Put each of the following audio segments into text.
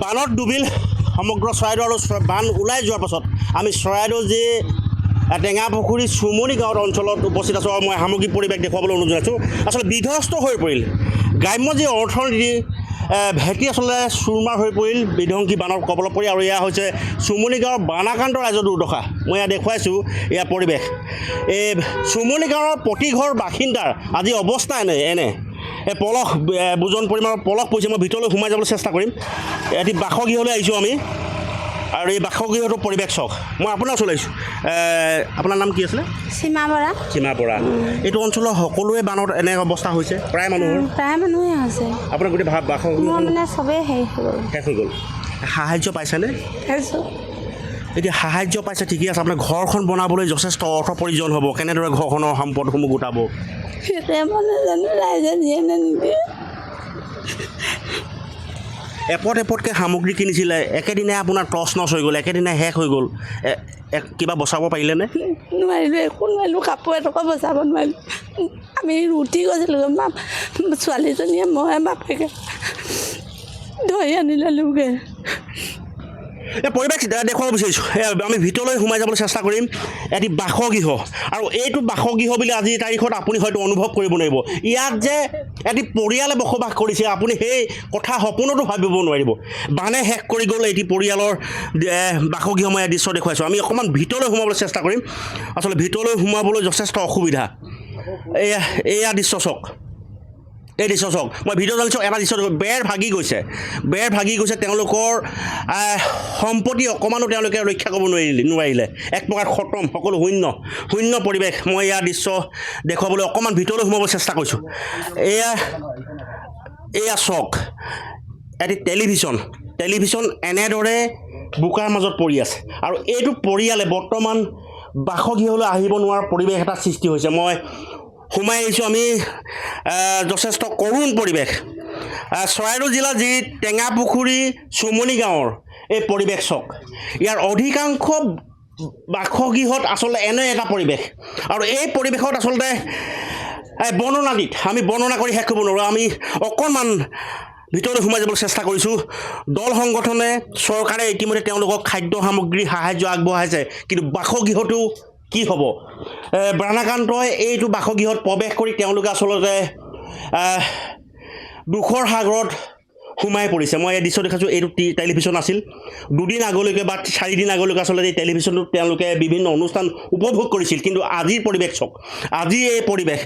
বানত ডুবিল সমগ্ৰ চৰাইদেউ আৰু বান ওলাই যোৱাৰ পাছত আমি চৰাইদেউ যি টেঙাপুখুৰী চুমনি গাঁৱৰ অঞ্চলত উপস্থিত আছোঁ আৰু মই সামগ্ৰিক পৰিৱেশ দেখুৱাবলৈ অনুৰোধ জনাইছোঁ আচলতে বিধ্বস্ত হৈ পৰিল গ্ৰাম্য যি অৰ্থনীতি ভেটি আচলতে চুৰমাৰ হৈ পৰিল বিধ্বংসী বানৰ কবলত পৰি আৰু এয়া হৈছে চুমনি গাঁৱৰ বানাক্ৰান্ত ৰাইজৰ দুৰ্দশা মই ইয়াত দেখুৱাইছোঁ ইয়াৰ পৰিৱেশ এই চুমনি গাঁৱৰ প্ৰতি ঘৰ বাসিন্দাৰ আজি অৱস্থা এনে এই পলস বুজন পৰিমাণৰ পলস পৰিছে মই ভিতৰলৈ সোমাই যাবলৈ চেষ্টা কৰিম এটি বাসগৃহলৈ আহিছোঁ আমি আৰু এই বাসগৃহটোৰ পৰিৱেশ চাওক মই আপোনাৰ ওচৰলৈ আহিছোঁ আপোনাৰ নাম কি আছিলে সীমা বৰা এইটো অঞ্চলৰ সকলোৱে বানত এনে অৱস্থা হৈছে প্ৰায় মানুহে হৈছে আপোনাৰ গোটেই বাসগৃহ মানে চবেই শেষ হৈ গ'ল সাহাৰ্য পাইছেনে এতিয়া সাহাৰ্য পাইছে ঠিকেই আছে আপোনাৰ ঘৰখন বনাবলৈ যথেষ্ট অৰ্থ প্ৰয়োজন হ'ব কেনেদৰে ঘৰখনৰ সম্পদসমূহ গোটাব এপতকৈ সামগ্ৰী কিনিছিলে একেদিনাই আপোনাৰ টচ নচ হৈ গ'ল একেদিনাই শেষ হৈ গ'ল কিবা বচাব পাৰিলেনে নোৱাৰিলোঁ কাপোৰ এটকা বচাব নোৱাৰিলোঁ আমি ৰুটি গৈছিলোঁ ছোৱালীজনীয়ে মই বাপেকে ধৰি আনি ল'লোগৈ এই পৰিৱেশ দেখুৱাব বিচাৰিছোঁ আমি ভিতৰলৈ সোমাই যাবলৈ চেষ্টা কৰিম এটি বাসগৃহ আৰু এইটো বাসগৃহ বুলি আজিৰ তাৰিখত আপুনি হয়তো অনুভৱ কৰিব নোৱাৰিব ইয়াত যে এটি পৰিয়ালে বসবাস কৰিছে আপুনি সেই কথা সপোনতো ভাবিব নোৱাৰিব বানে শেষ কৰি গ'ল এটি পৰিয়ালৰ বাসগৃহ মই দৃশ্য দেখুৱাইছোঁ আমি অকণমান ভিতৰলৈ সোমাবলৈ চেষ্টা কৰিম আচলতে ভিতৰলৈ সোমাবলৈ যথেষ্ট অসুবিধা এয়া দৃশ্য চাওক এই দৃশ্য চাওক মই ভিডিঅ' জানিছোঁ এটা দৃশ্য বেৰ ভাগি গৈছে তেওঁলোকৰ সম্পত্তি অকণমানো তেওঁলোকে ৰক্ষা কৰিব নোৱাৰিলে এক প্ৰকাৰ খতম সকলো শূন্য পৰিৱেশ মই ইয়াৰ দৃশ্য দেখুৱাবলৈ অকণমান ভিতৰলৈ সোমাবলৈ চেষ্টা কৰিছোঁ এয়া চাওক এটি টেলিভিছন এনেদৰে বোকাৰ মাজত পৰি আছে আৰু এইটো পৰিয়ালে বৰ্তমান বাসগৃহলৈ আহিব নোৱাৰা পৰিৱেশ এটা সৃষ্টি হৈছে মই সোমাই আহিছোঁ আমি যথেষ্ট কৰুণ পৰিৱেশ চৰাইদেউ জিলাৰ যি টেঙাপুখুৰী চুমনি গাঁৱৰ এই পৰিৱেশ চাওক ইয়াৰ অধিকাংশ বাসগৃহত আচলতে এনে এটা পৰিৱেশ আৰু এই পৰিৱেশত আচলতে আমি বৰ্ণনা কৰি শেষ কৰিব নোৱাৰোঁ আমি অকণমান ভিতৰলৈ সোমাই যাবলৈ চেষ্টা কৰিছোঁ দল সংগঠনে চৰকাৰে ইতিমধ্যে তেওঁলোকক খাদ্য সামগ্ৰী সাহাৰ্য আগবঢ়াইছে কিন্তু বাসগৃহটো কি হ'ব বানাক্ৰান্তই এইটো বাসগৃহত প্ৰৱেশ কৰি তেওঁলোকে আচলতে দুখৰ সাগৰত সোমাই পৰিছে মই এই দৃশ্য দেখাইছোঁ এইটো টেলিভিছন আছিল দুদিন আগলৈকে বা 4 দিন আগলৈকে আচলতে এই টেলিভিছনটোত তেওঁলোকে বিভিন্ন অনুষ্ঠান উপভোগ কৰিছিল কিন্তু আজিৰ পৰিৱেশ চাওক আজি এই পৰিৱেশ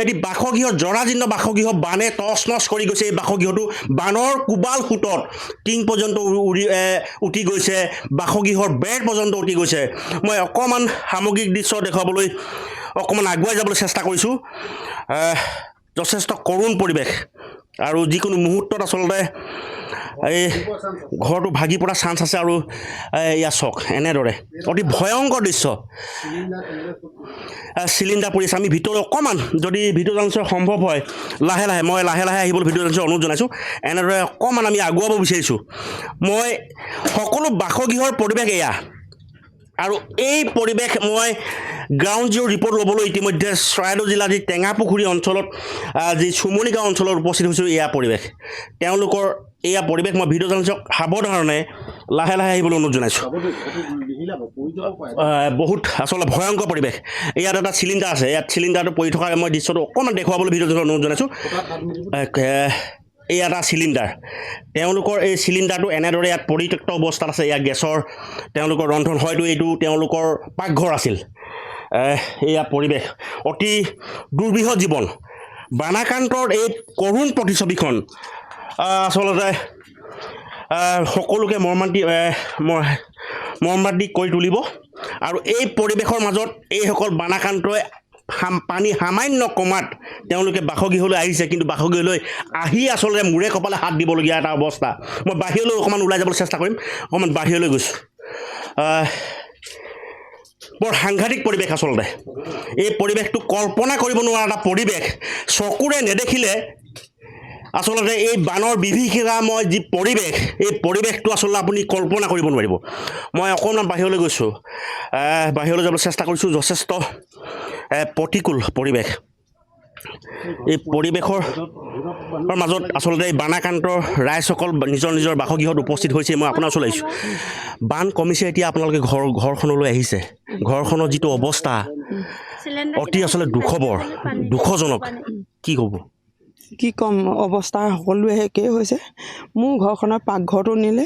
এটি বাসগৃহ জৰাজীৰ্ণ বাসগৃহ বানে টচ নচ কৰি গৈছে এই বাসগৃহটো বানৰ কোবাল সোঁতত টিং পৰ্যন্ত উটি গৈছে বাসগৃহৰ বেৰ পৰ্যন্ত উটি গৈছে মই অকণমান সামগ্ৰিক দৃশ্য দেখুৱাবলৈ অকণমান আগুৱাই যাবলৈ চেষ্টা কৰিছোঁ যথেষ্ট কৰুণ পৰিৱেশ আৰু যিকোনো মুহূৰ্তত আচলতে এই ঘৰটো ভাগি পৰা চান্স আছে আৰু ইয়াত চাওক এনেদৰে অতি ভয়ংকৰ দৃশ্য চিলিণ্ডাৰ পৰি আছে আমি ভিতৰত অকণমান যদি ভিডিঅ' জানিছোঁ সম্ভৱ হয় মই লাহে লাহে আহিবলৈ ভিডিঅ' জানিছোঁ অনুৰোধ জনাইছোঁ এনেদৰে অকণমান আমি আগুৱাব বিচাৰিছোঁ মই সকলো বাসগৃহৰ পৰিৱেশ এয়া আৰু এই পৰিৱেশ মই গ্ৰাউণ্ড জিৰ' ৰিপৰ্ট ল'বলৈ ইতিমধ্যে চৰাইদেউ জিলাৰ যি টেঙাপুখুৰী অঞ্চলত যি চুমনি গাঁও অঞ্চলত উপস্থিত হৈছোঁ এয়া পৰিৱেশ তেওঁলোকৰ এয়া পৰিৱেশ মই ভিডিঅ' জানিছোঁ সাৱধানে লাহে লাহে আহিবলৈ অনুৰোধ জনাইছোঁ বহুত আচলতে ভয়ংকৰ পৰিৱেশ ইয়াত এটা চিলিণ্ডাৰ আছে ইয়াত চিলিণ্ডাৰটো পৰি থকা মই দৃশ্যটো অকণমান দেখুৱাবলৈ ভিডিঅ' অনুৰোধ জনাইছোঁ এই এটা চিলিণ্ডাৰ তেওঁলোকৰ এই চিলিণ্ডাৰটো এনেদৰে ইয়াত পৰিত্যক্ত অৱস্থাত আছে ইয়াত গেছৰ তেওঁলোকৰ ৰন্ধন হয়তো এইটো তেওঁলোকৰ পাকঘৰ আছিল এয়া পৰিৱেশ অতি দুৰ্বিষহ জীৱন বানাক্ৰান্তৰ এই কৰুণ প্ৰতিছবিখন আচলতে সকলোকে মৰ্মান্তিক কৰি তুলিব আৰু এই পৰিৱেশৰ মাজত এইসকল বানাক্ৰান্তই পানী সামান্য কমাত তেওঁলোকে বাসগৃহলৈ আহিছে কিন্তু বাসগৃহলৈ আহি আচলতে মূৰে কপালে হাত দিবলগীয়া এটা অৱস্থা মই বাহিৰলৈ অকণমান ওলাই যাবলৈ চেষ্টা কৰিম অকণমান বাহিৰলৈ গৈছোঁ বৰ সাংঘাতিক পৰিৱেশ আচলতে এই পৰিৱেশটো কল্পনা কৰিব নোৱাৰা এটা পৰিৱেশ চকুৰে নেদেখিলে আচলতে এই বানৰ বিভীষিকাময় যি পৰিৱেশ এই পৰিৱেশটো আচলতে আপুনি কল্পনা কৰিব নোৱাৰিব মই অকণমান বাহিৰলৈ গৈছোঁ বাহিৰলৈ যাবলৈ চেষ্টা কৰিছোঁ যথেষ্ট প্ৰতিকূল পৰিৱেশ এই পৰিৱেশৰ মাজত আচলতে এই বানাক্ৰান্তৰ ৰাইজসকল নিজৰ নিজৰ বাসগৃহত উপস্থিত হৈছে। মই আপোনাৰ ওচৰলৈ আহিছোঁ। বান কমিছে, এতিয়া আপোনালোকে ঘৰখনলৈ আহিছে। ঘৰখনৰ যিটো অৱস্থা অতি আচলতে দুখজনক। কি ক'ব? কি ক'ম, অৱস্থা সকলোৱে একেই হৈছে। মোৰ ঘৰখনৰ পাকঘৰটো নিলে,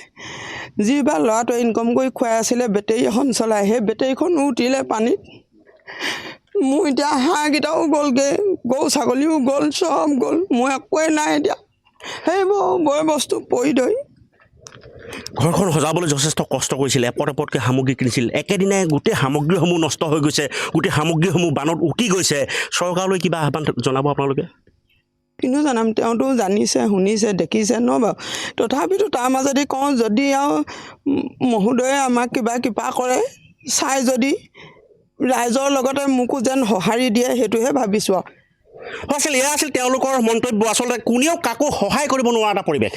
যিবা ল'ৰাটোৱে ইনকম কৰি খুৱাই আছিলে বেটেৰী এখন চলাই, সেই বেটেৰীখনো উঠিলে পানীত। মোৰ এতিয়া হাঁহকেইটাও গ'লগৈ, গৰু ছাগলীও গ'ল, চব গ'ল। মোৰ একোৱেই নাই এতিয়া, সেইবোৰ বয় বস্তু পৰি ধৰি। ঘৰখন সজাবলৈ যথেষ্ট কষ্ট কৰিছিল, এপতকৈ সামগ্ৰী কিনিছিল, একেদিনাই গোটেই সামগ্ৰীসমূহ নষ্ট হৈ গৈছে, গোটেই সামগ্ৰীসমূহ বানত উটি গৈছে। চৰকাৰলৈ কিবা আহ্বান জনাব আপোনালোকে? কিনো জনাম, তেওঁতো জানিছে, শুনিছে, দেখিছে ন বাৰু। তথাপিতো তাৰ মাজতে কওঁ, যদি আৰু মহোদয়ে আমাক কিবা কিবা কৰে, চাই যদি ৰাইজৰ লগতে মোকো যেন সঁহাৰি দিয়ে, সেইটোহে ভাবিছোঁ আৰু। এয়া আছিল তেওঁলোকৰ মন্তব্য। আচলতে কোনেও কাকো সহায় কৰিব নোৱাৰা এটা পৰিৱেশ।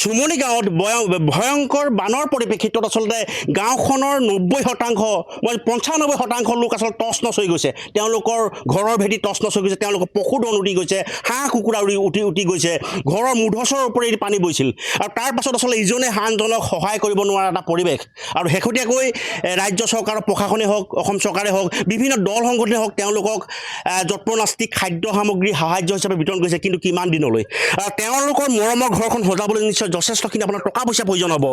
চুমনি গাঁৱত ভয়ংকৰ বানৰ পৰিপ্ৰেক্ষিতত আচলতে গাঁওখনৰ 95% লোক আচলতে টচ নচ হৈ গৈছে। তেওঁলোকৰ ঘৰৰ ভেটি টচ নচ হৈ গৈছে, তেওঁলোকৰ পশুধন উটি গৈছে, হাঁহ কুকুৰা উটি গৈছে, ঘৰৰ মূধচৰ ওপৰেদি পানী বৈছিল। আৰু তাৰ পাছত আচলতে ইজনে আনজনক সহায় কৰিব নোৱাৰা এটা পৰিৱেশ। আৰু শেহতীয়াকৈ ৰাজ্য চৰকাৰৰ প্ৰশাসনেই হওক, অসম চৰকাৰে হওক, বিভিন্ন দল সংগঠনেই হওক, তেওঁলোকক যৎপৰোনাস্তি খাদ্য সামগ্ৰী সাহায্য হিচাপে বিতৰণ কৰিছে। কিন্তু কিমান দিনলৈ? আৰু তেওঁলোকৰ মৰমৰ ঘৰখন সজাবলৈ নিশ্চয় যথেষ্টখিনি আপোনাৰ টকা পইচা প্ৰয়োজন হ'ব।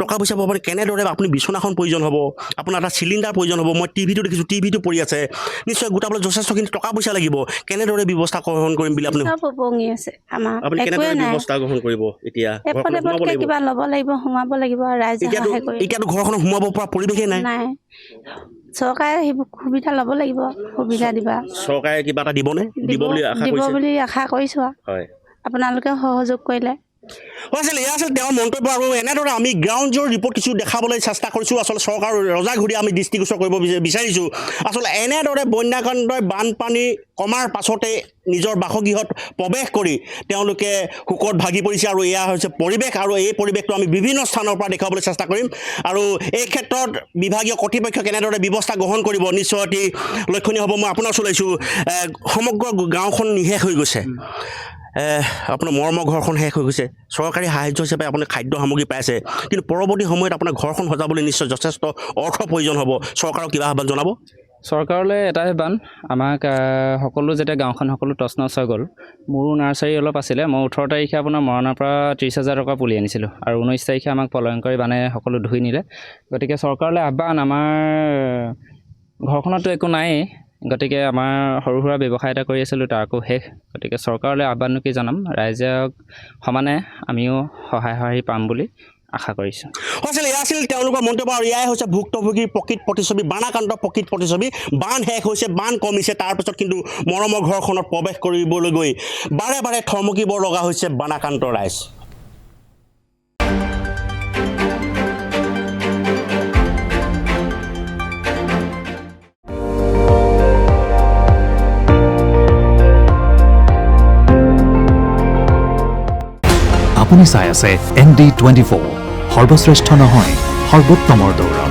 টকা পইচা পাব পাৰে কেনেদৰে? আপুনি বিচনাখন প্ৰয়োজন হ'ব, আপোনাৰ এটা চিলিণ্ডাৰ প্ৰয়োজন হ'ব। মই টিভিটো দেখিছোঁ, টিভিটো পৰি আছে। নিশ্চয় গোটাবলৈ যথেষ্টখিনি টকা পইচা লাগিব। কেনেদৰে ব্যৱস্থা গ্ৰহণ কৰিম বুলি আপুনি কেনেদৰে ব্যৱস্থা গ্ৰহণ কৰিব? এতিয়া কিবা ল'ব লাগিব, সোমাব লাগিব। এতিয়াতো ঘৰখনত সোমাব পৰা পৰিৱেশেই নাই। চৰকাৰে সেইবোৰ সুবিধা ল'ব লাগিব, সুবিধা দিবা। চৰকাৰে কিবা এটা দিবনে? দিব বুলি আশা কৰিছোঁ। হয়, আপোনালোকে সহযোগ কৰিলে। এয়া আছিল তেওঁৰ মন্তব্য। আৰু এনেদৰে আমি গ্ৰাউণ্ড জিৰ' ৰিপৰ্ট কিছু দেখাবলৈ চেষ্টা কৰিছোঁ। আচলতে চৰকাৰৰ ৰজাঘূৰি আমি দৃষ্টিগোচৰ কৰিব বিচাৰিছোঁ। আচলতে এনেদৰে বন্যাকান্তই বানপানী কমাৰ পাছতে নিজৰ বাসগৃহত প্ৰৱেশ কৰি তেওঁলোকে শোকত ভাগি পৰিছে। আৰু এয়া হৈছে পৰিৱেশ, আৰু এই পৰিৱেশটো আমি বিভিন্ন স্থানৰ পৰা দেখুৱাবলৈ চেষ্টা কৰিম। আৰু এই ক্ষেত্ৰত বিভাগীয় কৰ্তৃপক্ষ কেনেদৰে ব্যৱস্থা গ্ৰহণ কৰিব নিশ্চয় অতি লক্ষণীয় হ'ব। মই আপোনাৰ ওচৰলৈ আহিছোঁ। সমগ্ৰ গাঁওখন নিশেষ হৈ গৈছে। আপোনাৰ মৰমৰ ঘৰখন শেষ হৈ গৈছে। চৰকাৰী সাহায্য হিচাপে আপুনি খাদ্য সামগ্ৰী পাইছে, কিন্তু পৰৱৰ্তী সময়ত আপোনাৰ ঘৰখন সজাবলৈ নিশ্চয় যথেষ্ট অৰ্থ প্ৰয়োজন হ'ব। চৰকাৰক কিবা আহ্বান জনাব? চৰকাৰলৈ এটাই আহ্বান, আমাক সকলো যেতিয়া গাঁওখন সকলো টচ নচ হৈ গ'ল, মোৰো নাৰ্চাৰী অলপ আছিলে। মই 18 তাৰিখে আপোনাৰ মৰাণৰ পৰা 30,000 টকা পুলি আনিছিলোঁ, আৰু 19 তাৰিখে আমাক প্ৰলয়ংকাৰী বানে সকলো ধুই নিলে। গতিকে চৰকাৰলৈ আহ্বান, আমাৰ ঘৰখনতো একো নায়েই। গতিকে আমাৰ সৰু সুৰা ব্যৱসায় এটা কৰি আছিলোঁ, তাৰ আকৌ শেষ। গতিকে চৰকাৰলৈ আহ্বানো কি জনাম, ৰাইজক সমানে আমিও সহায় পাম বুলি আশা কৰিছোঁ। এয়া আছিল তেওঁলোকৰ মন্তব্য। আৰু এয়াই হৈছে ভুক্তভোগীৰ প্ৰকৃত প্ৰতিচ্ছবি, বানাক্ৰান্তৰ প্ৰকৃত প্ৰতিচ্ছবি। বান শেষ হৈছে, বান কমিছে, তাৰপিছত কিন্তু মৰমৰ ঘৰখনত প্ৰৱেশ কৰিবলৈ গৈ বাৰে বাৰে থমকিব লগা হৈছে বানাক্ৰান্তৰ ৰাইজ। আপুনি চাই আছে ND24, সৰ্বশ্ৰেষ্ঠ নহয় সৰ্বোত্তমৰ দৌৰ।